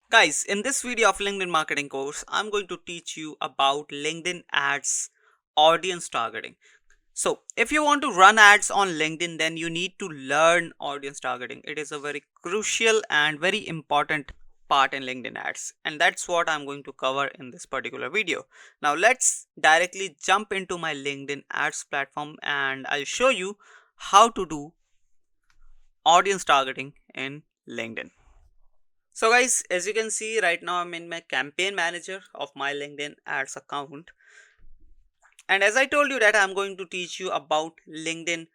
Guys, in this video of LinkedIn marketing course, I'm going to teach you about LinkedIn ads audience targeting. So if you want to run ads on LinkedIn, then you need to learn audience targeting. It is a very crucial and very important part in LinkedIn ads. And that's what I'm going to cover in this particular video. Now let's directly jump into my LinkedIn ads platform and I'll show you how to do audience targeting in LinkedIn. So guys, as you can see right now, I'm in my campaign manager of my LinkedIn ads account. And as I told you that I'm going to teach you about LinkedIn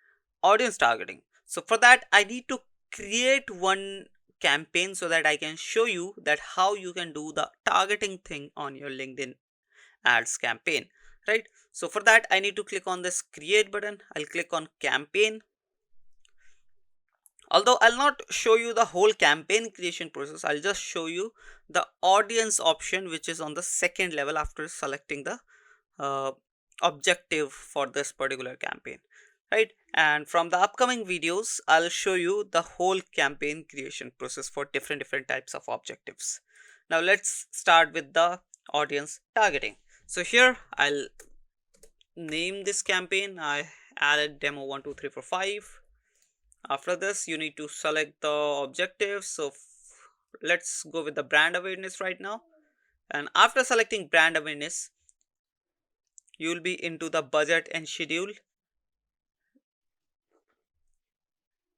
audience targeting. So for that, I need to create one campaign so that I can show you that how you can do the targeting thing on your LinkedIn ads campaign, right? So for that, I need to click on this create button. I'll click on campaign. Although I'll not show you the whole campaign creation process, I'll just show you the audience option, which is on the second level after selecting the uh, objective for this particular campaign, right? And from the upcoming videos, I'll show you the whole campaign creation process for different types of objectives. Now let's start with the audience targeting. So here I'll name this campaign. I added demo 1 2 3 4 5. After this, you need to select the objective. So let's go with the brand awareness right now. And after selecting brand awareness, you will be into the budget and schedule.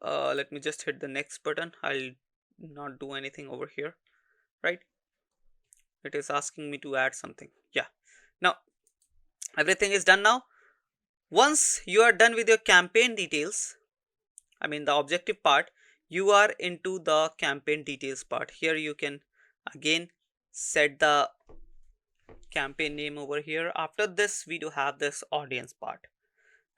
Let me just hit the next button. I'll not do anything over here, right? It is asking me to add something. Yeah. Now everything is done now. Once you are done with your campaign details, I mean the objective part, you are into the campaign details part. Here you can again set the campaign name over here. After this, we do have this audience part,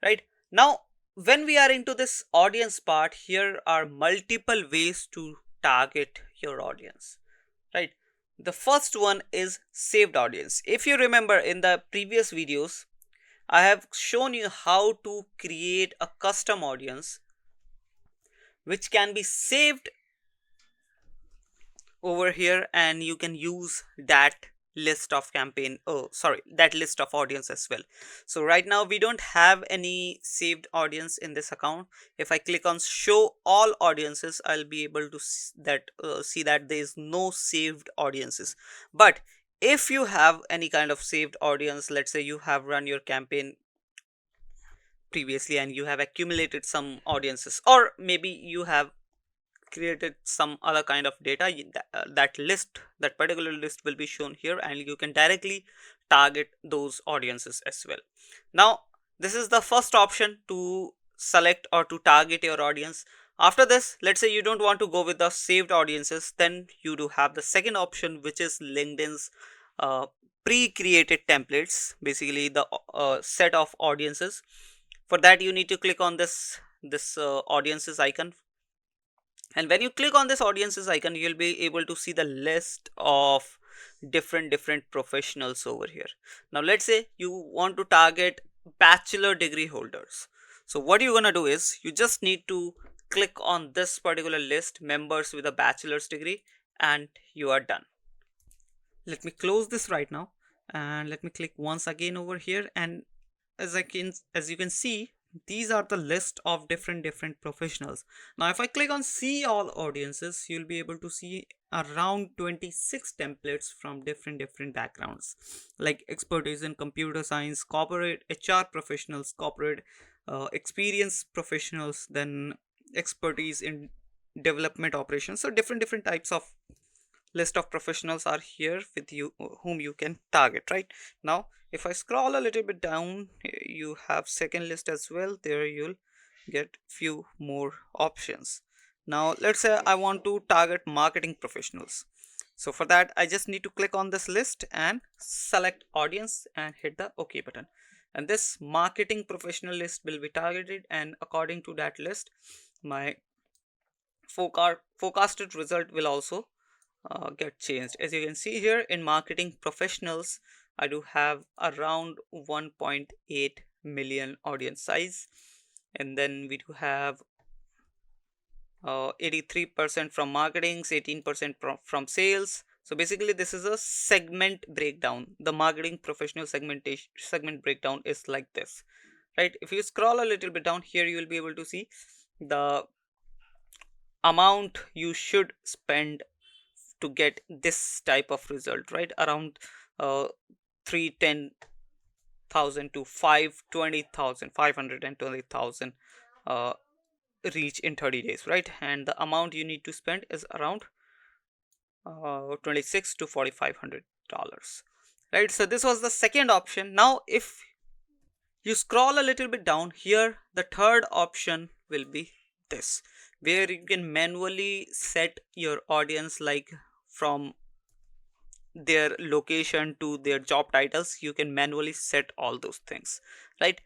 right? Now when we are into this audience part, here are multiple ways to target your audience, right? The first one is saved audience. If you remember in the previous videos, I have shown you how to create a custom audience which can be saved over here, and you can use that list of campaign, oh sorry, that list of audience as well. So right now we don't have any saved audience in this account. If I click on show all audiences, I'll be able to see that there is no saved audiences. But if you have any kind of saved audience, let's say you have run your campaign previously and you have accumulated some audiences, or maybe you have created some other kind of data, that list, that particular list will be shown here and you can directly target those audiences as well. Now this is the first option to select or to target your audience. After this, let's say you don't want to go with the saved audiences, then you do have the second option, which is LinkedIn's uh, pre-created templates, basically the set of audiences. For that, you need to click on this audiences icon, and when you click on this audiences icon, you'll be able to see the list of different professionals over here. Now let's say you want to target bachelor degree holders. So what you're gonna do is you just need to click on this particular list, members with a bachelor's degree, and you are done. Let me close this right now and let me click once again over here, and as you can see, these are the list of different professionals. Now if I click on see all audiences, you'll be able to see around 26 templates from different backgrounds, like expertise in computer science, corporate HR professionals, corporate experience professionals, then expertise in development operations. So different types of list of professionals are here with you, whom you can target. Right now, if I scroll a little bit down, you have second list as well. There you'll get few more options. Now let's say I want to target marketing professionals. So for that, I just need to click on this list and select audience and hit the OK button, and this marketing professional list will be targeted, and according to that list, my forecasted result will also get changed. As you can see here in marketing professionals, I do have around 1.8 million audience size, and then we do have 83% from marketing, 18% from sales. So basically this is a segment breakdown. The marketing professional segment breakdown is like this, right? If you scroll a little bit down here, you will be able to see the amount you should spend to get this type of result, right? Around 310,000 to 520,000, 520,000 uh, reach in 30 days, right? And the amount you need to spend is around 26 to 4,500 dollars, right? So this was the second option. Now if you scroll a little bit down here, the third option will be this, where you can manually set your audience, like from their location to their job titles. You can manually set all those things, right?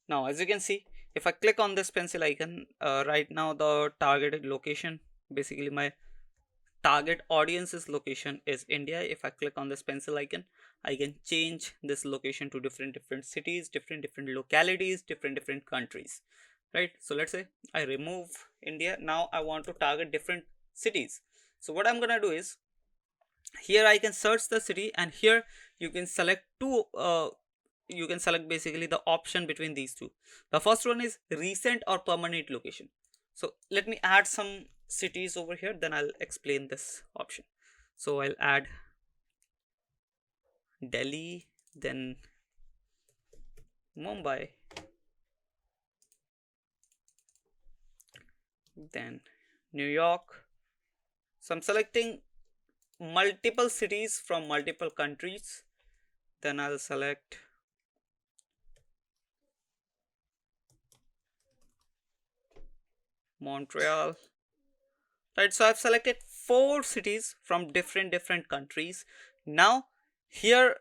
Now as you can see, if I click on this pencil icon, right now the targeted location, basically my target audience's location is India. If I click on this pencil icon, I can change this location to different cities, different localities, different countries, right? So let's say I remove India. Now I want to target different cities. So what I'm gonna do is, here I can search the city, and here you can select two you can select basically the option between these two. The first one is recent or permanent location. So let me add some cities over here, then I'll explain this option. So I'll add Delhi, then Mumbai, then New York. So I'm selecting multiple cities from multiple countries. Then I'll select Montreal, right? So I've selected 4 cities from different countries. Now here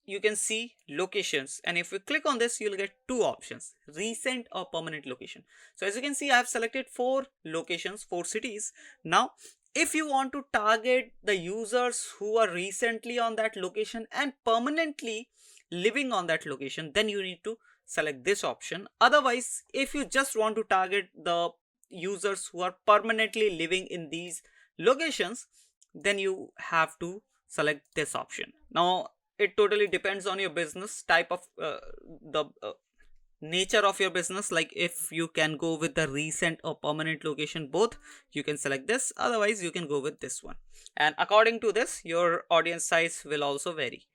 you can see locations, and if you click on this, you'll get two options: recent or permanent location. So as you can see, I have selected 4 locations, 4 cities. Now if you want to target the users who are recently on that location and permanently living on that location, then you need to select this option. Otherwise, if you just want to target the users who are permanently living in these locations, then you have to select this option. Now it totally depends on your business type of the nature of your business. Like if you can go with the recent or permanent location both, you can select this. Otherwise you can go with this one, and according to this your audience size will also vary,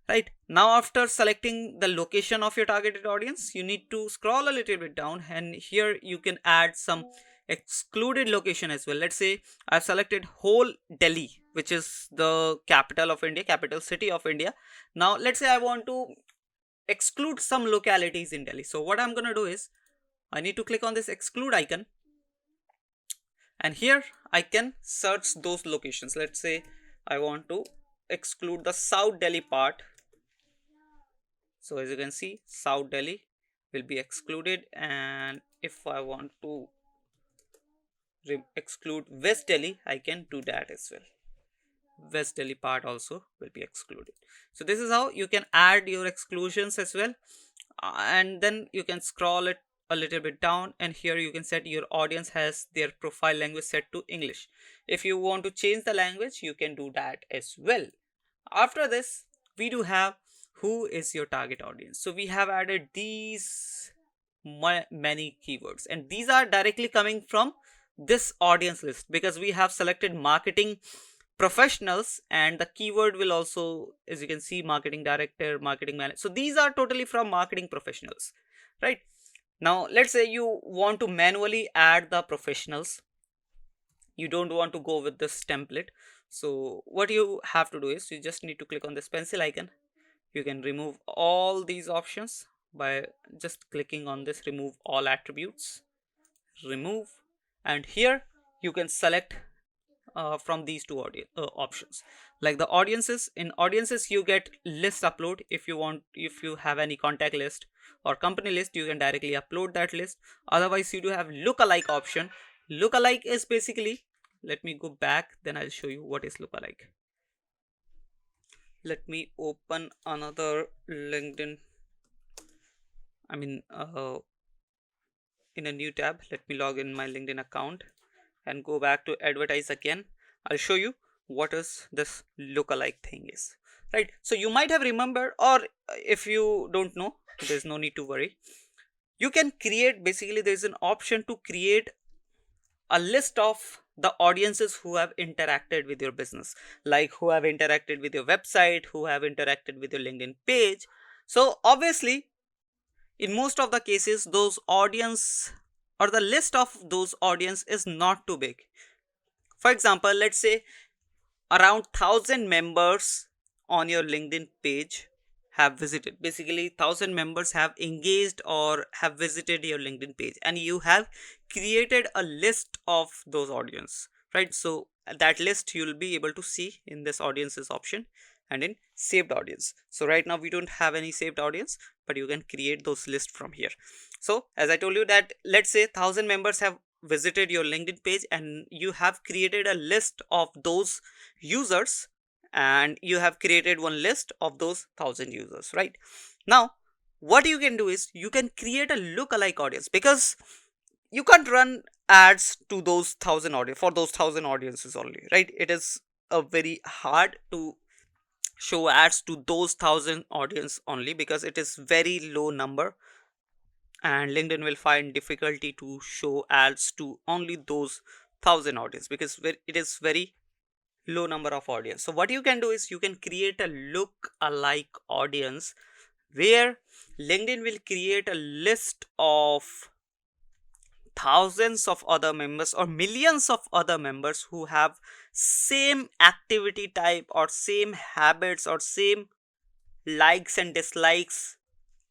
right? Now after selecting the location of your targeted audience, you need to scroll a little bit down, and here you can add some excluded location as well. Let's say I've selected whole Delhi, which is the capital of India, capital city of India. Now let's say I want to exclude some localities in Delhi. So what I'm gonna do is, I need to click on this exclude icon, and here I can search those locations. Let's say I want to exclude the South Delhi part. So as you can see, South Delhi will be excluded, and if I want to exclude West Delhi, I can do that as well. West Delhi part also will be excluded. So this is how you can add your exclusions as well. And then you can scroll it a little bit down, and here you can set your audience has their profile language set to English. If you want to change the language, you can do that as well. After this, we do have who is your target audience. So we have added these many keywords, and these are directly coming from this audience list, because we have selected marketing professionals, and the keyword will also, as you can see, marketing director, marketing manager. So these are totally from marketing professionals, right? Now let's say you want to manually add the professionals, you don't want to go with this template. So what you have to do is, you just need to click on this pencil icon. You can remove all these options by just clicking on this remove all attributes, remove, and here you can select from these two options. Like the audiences, in audiences you get list upload. If you want, if you have any contact list or company list, you can directly upload that list. Otherwise you do have lookalike option. Lookalike is basically, let me go back, then I'll show you what is lookalike. Let me open another LinkedIn, I mean in a new tab. Let me log in my LinkedIn account and go back to advertise again. I'll show you what is this lookalike thing is, right? So you might have remembered, or if you don't know, there's no need to worry. You can create, basically there's an option to create a list of the audiences who have interacted with your business, like who have interacted with your website, who have interacted with your LinkedIn page. So obviously, in most of the cases, those audience or the list of those audience is not too big. For example, let's say around 1000 members on your LinkedIn page have visited, basically 1000 members have engaged or have visited your LinkedIn page, and you have created a list of those audience, right? So that list you'll be able to see in this audiences option and in saved audience. So right now we don't have any saved audience, but you can create those lists from here. So as I told you that, let's say 1000 members have visited your LinkedIn page and you have created a list of those users, and you have created one list of those 1000 users, right? Now what you can do is you can create a lookalike audience, because you can't run ads to those 1000 audience for those 1000 audiences only, right? It is a very hard to show ads to those 1000 audience only, because it is very low number, and LinkedIn will find difficulty to show ads to only those 1000 audience, because it is very low number of audience. So what you can do is you can create a look alike audience, where LinkedIn will create a list of thousands of other members or millions of other members who have same activity type or same habits or same likes and dislikes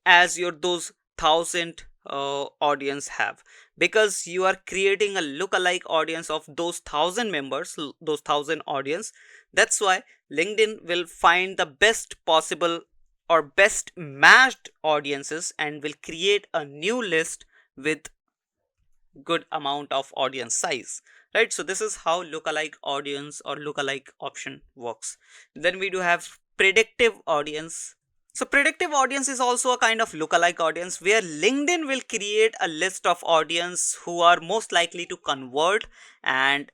as your those 1000 audience have, because you are creating a lookalike audience of those 1000 members, those 1000 audience. That's why LinkedIn will find the best possible or best matched audiences and will create a new list with good amount of audience size, right? So this is how lookalike audience or lookalike option works. Then we do have predictive audience. So predictive audience is also a kind of lookalike audience, where LinkedIn will create a list of audience who are most likely to convert and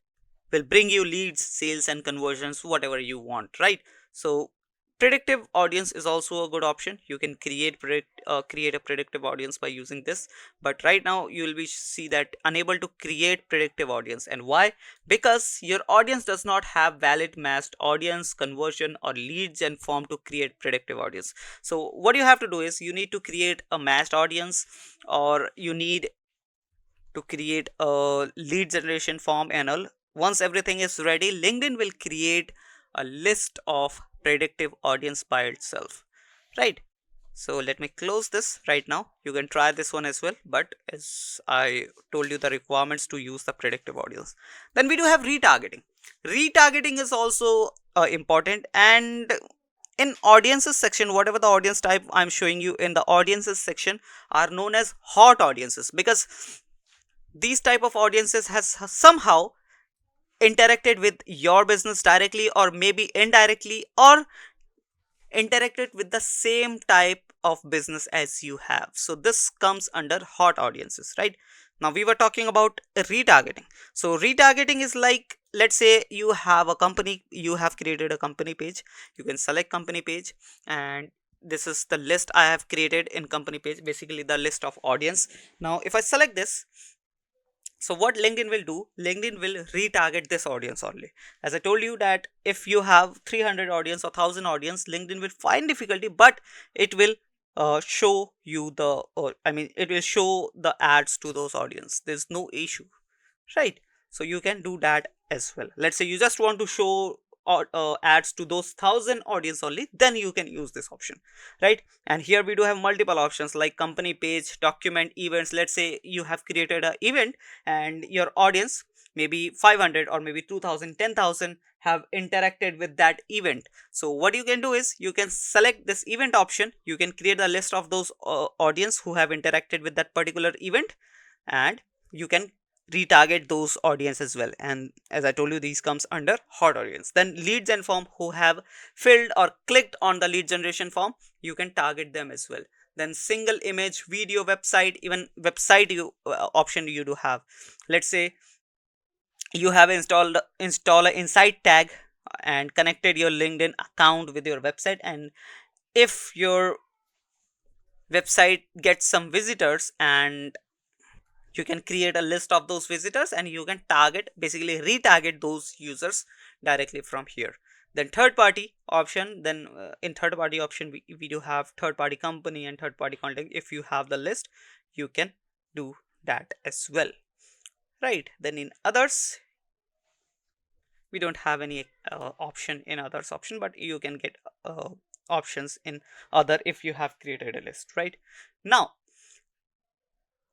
will bring you leads, sales and conversions, whatever you want, right? So predictive audience is also a good option. You can create a predictive audience by using this, but right now you will be see that unable to create predictive audience. And why? Because your audience does not have valid matched audience, conversion or leads and form to create predictive audience. So what you have to do is you need to create a matched audience, or you need to create a lead generation form and all. Once everything is ready, LinkedIn will create a list of predictive audience by itself, right? So let me close this right now. You can try this one as well, but as I told you the requirements to use the predictive audience. Then we do have retargeting. Retargeting is also important, and in audiences section, whatever the audience type I'm showing you in the audiences section are known as hot audiences, because these type of audiences has somehow interacted with your business directly or maybe indirectly, or interacted with the same type of business as you have. So this comes under hot audiences, right? Now we were talking about retargeting. So retargeting is like, let's say you have a company, you have created a company page. You can select company page, and this is the list I have created in company page, basically the list of audience. Now if I select this, so what LinkedIn will do, LinkedIn will retarget this audience only. As I told you that if you have 300 audience or 1000 audience, LinkedIn will find difficulty, but it will show you the, or I mean it will show the ads to those audience. There's no issue, right? So you can do that as well. Let's say you just want to show ads to those 1000 audience only, then you can use this option, right? And here we do have multiple options like company page, document, events. Let's say you have created an event and your audience, maybe 500 or maybe 2000, 10,000 have interacted with that event. So what you can do is you can select this event option, you can create a list of those audience who have interacted with that particular event, and you can retarget those audience as well. And as I told you, these comes under hot audience. Then leads and form, who have filled or clicked on the lead generation form, you can target them as well. Then single image, video, website, even website you option you do have. Let's say you have install an insight tag and connected your LinkedIn account with your website, and if your website gets some visitors, and you can create a list of those visitors and you can target, basically retarget those users directly from here. Then third party option, then in third party option we do have third party company and third party contact. If you have the list, you can do that as well, right? Then in others, we don't have any option in others option, but you can get options in other if you have created a list, right? Now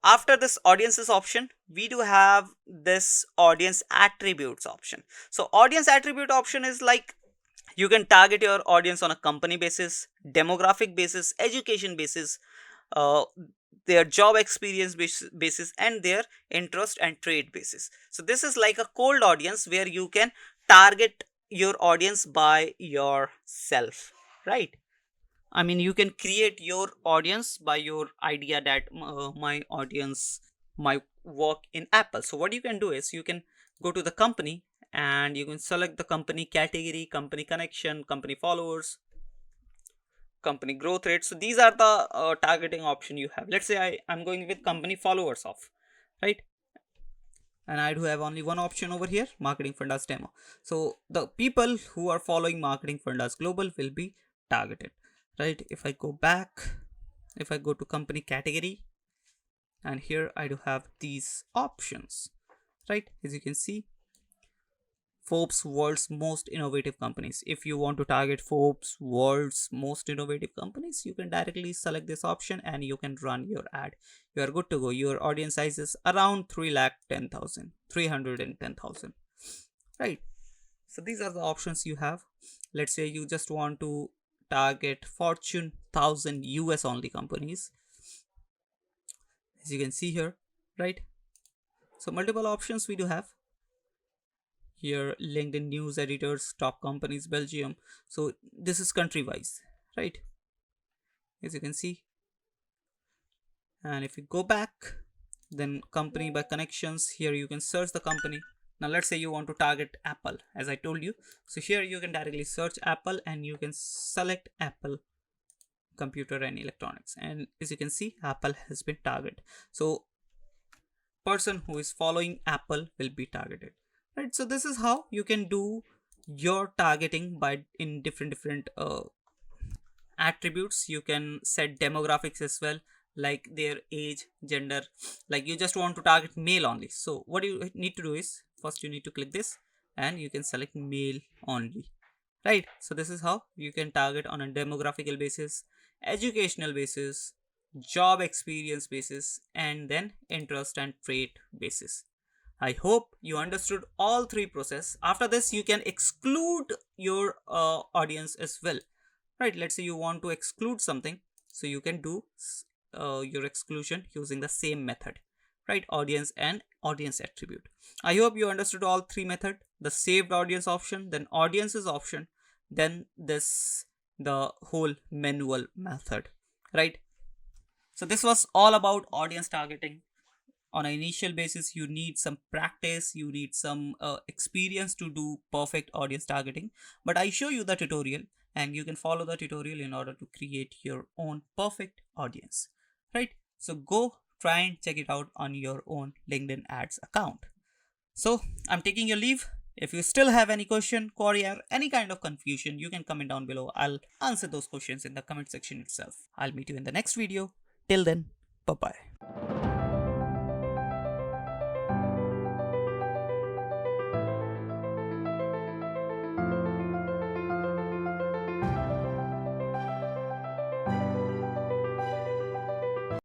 after this audiences option, we do have this audience attributes option. So audience attribute option is like, you can target your audience on a company basis, demographic basis, education basis, uh, their job experience basis, and their interest and trade basis. So this is like a cold audience where you can target your audience by yourself, right? I mean, you can create your audience by your idea that my audience might work in Apple. So what you can do is you can go to the company and you can select the company category, company connection, company followers, company growth rate. So these are the targeting option you have. Let's say I'm going with company followers off, right? And I do have only one option over here, marketing fundas demo. So the people who are following marketing fundas global will be targeted, right? If I go back, if I go to company category, and here I do have these options, right? As you can see, Forbes world's most innovative companies. If you want to target Forbes world's most innovative companies, you can directly select this option and you can run your ad. You are good to go. Your audience size is around 310,000, 310,000, right? So these are the options you have. Let's say you just want to target Fortune 1000 US only companies, as you can see here, right? So multiple options we do have here. LinkedIn news editors, top companies, Belgium. So this is country wise, right? As you can see. And if you go back, then company by connections, here you can search the company. Now let's say you want to target Apple, as I told you. So here you can directly search Apple and you can select Apple computer and electronics, and as you can see, Apple has been targeted. So person who is following Apple will be targeted, right? So this is how you can do your targeting by in different attributes. You can set demographics as well, like their age, gender. Like you just want to target male only, so what you need to do is first you need to click this and you can select male only, right? So this is how you can target on a demographical basis, educational basis, job experience basis, and then interest and trait basis. I hope you understood all three process. After this, you can exclude your audience as well, right? Let's say you want to exclude something, so you can do your exclusion using the same method, right? Audience and audience attribute. I hope you understood all three method: the saved audience option, then audiences option, then this the whole manual method, right? So this was all about audience targeting. On an initial basis, you need some practice, you need some experience to do perfect audience targeting, but I show you the tutorial and you can follow the tutorial in order to create your own perfect audience, right? So go try and check it out on your own LinkedIn ads account. So I'm taking your leave. If you still have any question, query, or any kind of confusion, you can comment down below. I'll answer those questions in the comment section itself. I'll meet you in the next video. Till then, bye bye.